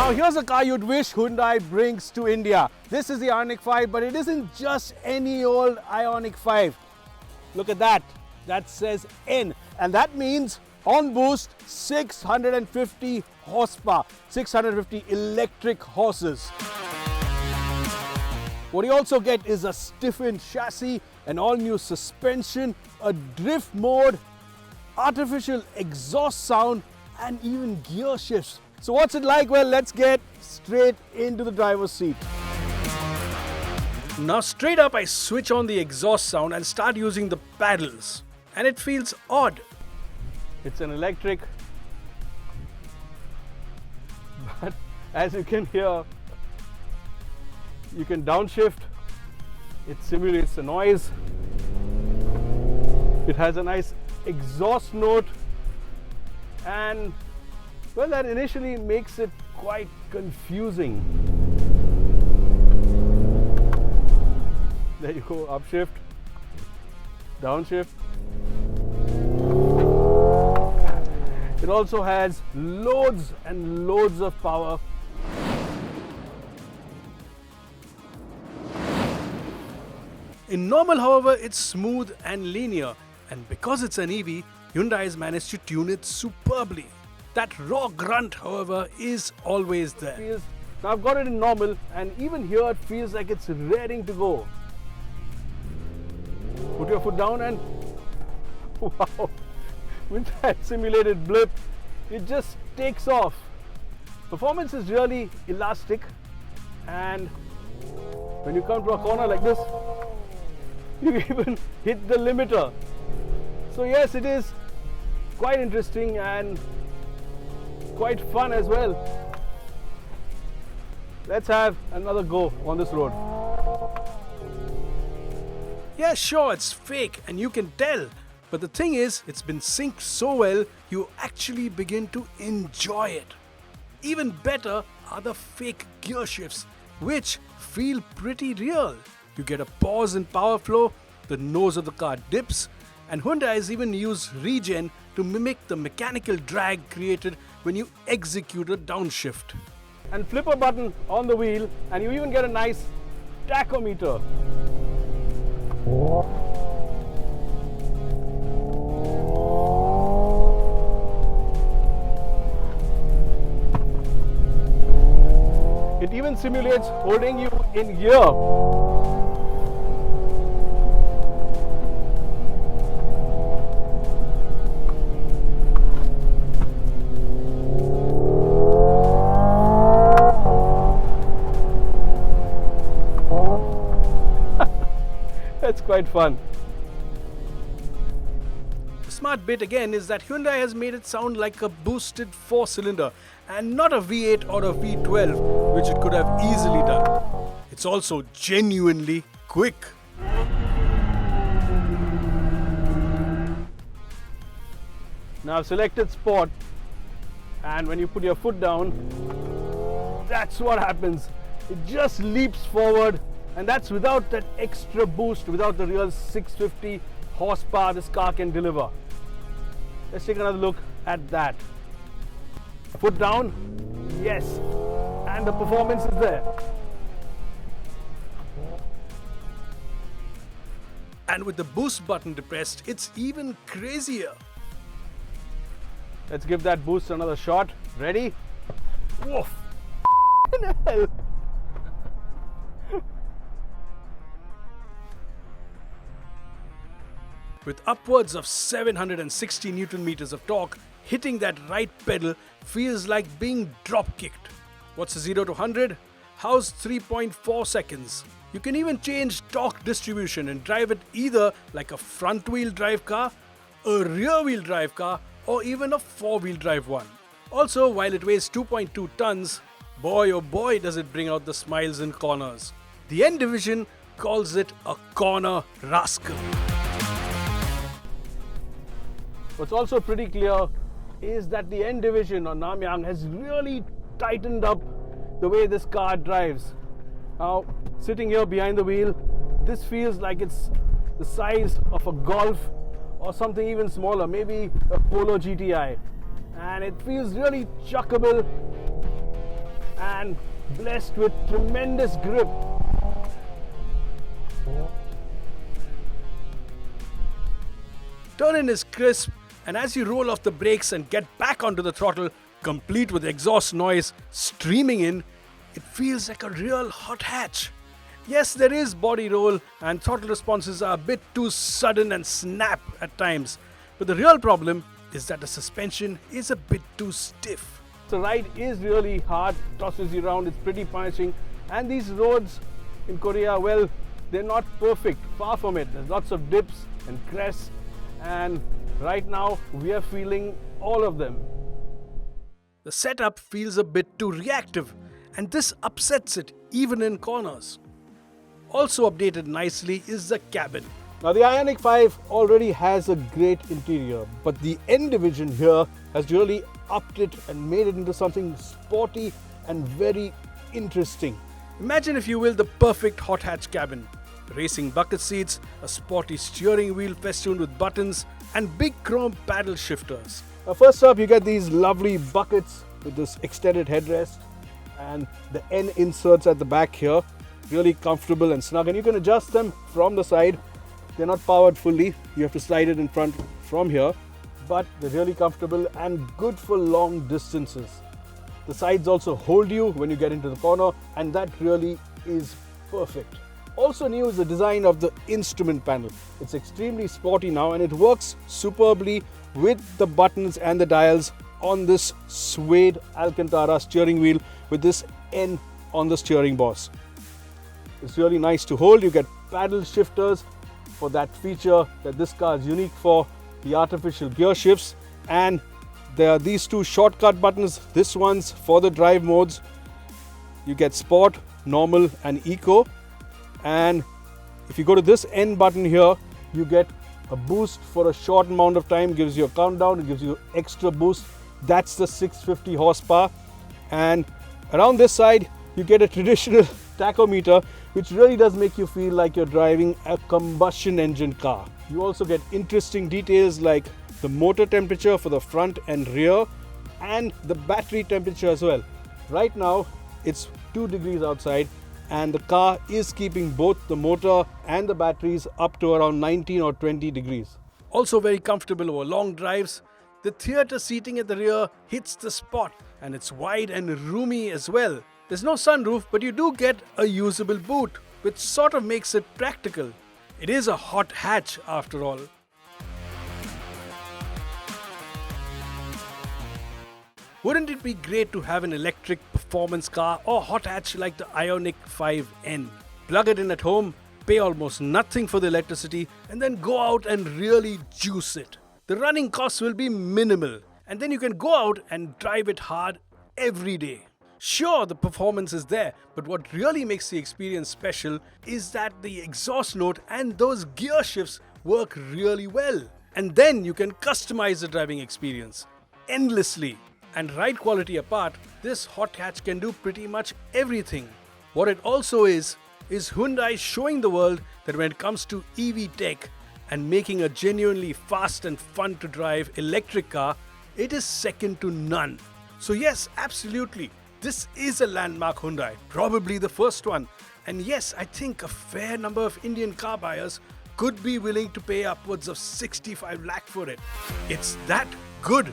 Now here's a car you'd wish Hyundai brings to India. This is the Ioniq 5, but it isn't just any old Ioniq 5. Look at that. That says N, and that means on boost 650 horsepower, 650 electric horses. What you also get is a stiffened chassis, an all-new suspension, a drift mode, artificial exhaust sound, and even gear shifts. So what's it like? Well, let's get straight into the driver's seat. Now straight up I switch on the exhaust sound and start using the paddles, and it feels odd. It's an electric, but as you can hear, you can downshift. It simulates the noise. It has a nice exhaust note, and well, that initially makes it quite confusing. There you go, upshift, downshift. It also has loads and loads of power. In normal, however, it's smooth and linear, and because it's an EV, Hyundai has managed to tune it superbly. That raw grunt, however, is always there. Now I've got it in normal, and even here it feels like it's raring to go. Put your foot down and wow, with that simulated blip, it just takes off. Performance is really elastic, and when you come to a corner like this, you even hit the limiter. So yes, it is quite interesting and quite fun as well. Let's have another go on this road. Yeah, sure, it's fake and you can tell, but the thing is, it's been synced so well, you actually begin to enjoy it. Even better are the fake gear shifts, which feel pretty real. You get a pause in power flow, the nose of the car dips, and Hyundai has even used regen to mimic the mechanical drag created when you execute a downshift. And flip a button on the wheel and you even get a nice tachometer. It even simulates holding you in gear. That's quite fun. The smart bit again is that Hyundai has made it sound like a boosted 4-cylinder and not a V8 or a V12, which it could have easily done. It's also genuinely quick. Now I've selected Sport, and when you put your foot down, that's what happens. It just leaps forward. And that's without that extra boost, without the real 650 horsepower this car can deliver. Let's take another look at that. Foot down, yes, and the performance is there. And with the boost button depressed, it's even crazier. Let's give that boost another shot. Ready? Woof! Hell. With upwards of 760 Newton meters of torque, hitting that right pedal feels like being drop-kicked. What's a 0 to 100? How's 3.4 seconds? You can even change torque distribution and drive it either like a front-wheel drive car, a rear-wheel drive car, or even a 4-wheel drive one. Also, while it weighs 2.2 tons, boy oh boy does it bring out the smiles in corners. The N division calls it a corner rascal. What's also pretty clear is that the N division on Namyang has really tightened up the way this car drives. Now, sitting here behind the wheel, this feels like it's the size of a Golf or something even smaller, maybe a Polo GTI. And it feels really chuckable. and blessed with tremendous grip. Turn-in is crisp, and as you roll off the brakes and get back onto the throttle, complete with exhaust noise streaming in, it feels like a real hot hatch. Yes, there is body roll and throttle responses are a bit too sudden and snap at times, but the real problem is that the suspension is a bit too stiff. The ride is really hard, tosses you around, it's pretty punishing, and these roads in Korea, well, they're not perfect, far from it. There's lots of dips and crests, and right now we are feeling all of them. The setup feels a bit too reactive, and this upsets it even in corners. Also updated nicely is the cabin. Now the Ioniq 5 already has a great interior, but the N division here has really upped it and made it into something sporty and very interesting. Imagine, if you will, the perfect hot hatch cabin. Racing bucket seats, a sporty steering wheel festooned with buttons, and big chrome paddle shifters. First up, you get these lovely buckets with this extended headrest and the N inserts at the back here. Really comfortable and snug, and you can adjust them from the side. They're not powered fully, you have to slide it in front from here, but they're really comfortable and good for long distances. The sides also hold you when you get into the corner, and that really is perfect. Also new is the design of the instrument panel. It's extremely sporty now, and it works superbly with the buttons and the dials on this suede Alcantara steering wheel with this N on the steering boss. It's really nice to hold. You get paddle shifters for that feature that this car is unique for, the artificial gear shifts, and there are these two shortcut buttons. This one's for the drive modes. You get sport, normal and eco, and if you go to this N button here, you get a boost for a short amount of time, gives you a countdown, it gives you extra boost. That's the 650 horsepower, and around this side you get a traditional tachometer, which really does make you feel like you're driving a combustion engine car. You also get interesting details like the motor temperature for the front and rear, and the battery temperature as well. Right now it's 2 degrees outside, and the car is keeping both the motor and the batteries up to around 19 or 20 degrees. Also very comfortable over long drives. The theatre seating at the rear hits the spot, and it's wide and roomy as well. There's no sunroof, but you do get a usable boot, which sort of makes it practical. It is a hot hatch after all. Wouldn't it be great to have an electric performance car or hot hatch like the Ioniq 5N? Plug it in at home, pay almost nothing for the electricity, and then go out and really juice it. The running costs will be minimal, and then you can go out and drive it hard every day. Sure, the performance is there, but what really makes the experience special is that the exhaust note and those gear shifts work really well. And then you can customize the driving experience endlessly. And ride quality apart, this hot hatch can do pretty much everything. What it also is Hyundai showing the world that when it comes to EV tech and making a genuinely fast and fun to drive electric car, it is second to none. So yes, absolutely, this is a landmark Hyundai, probably the first one. And yes, I think a fair number of Indian car buyers could be willing to pay upwards of 65 lakh for it. It's that good.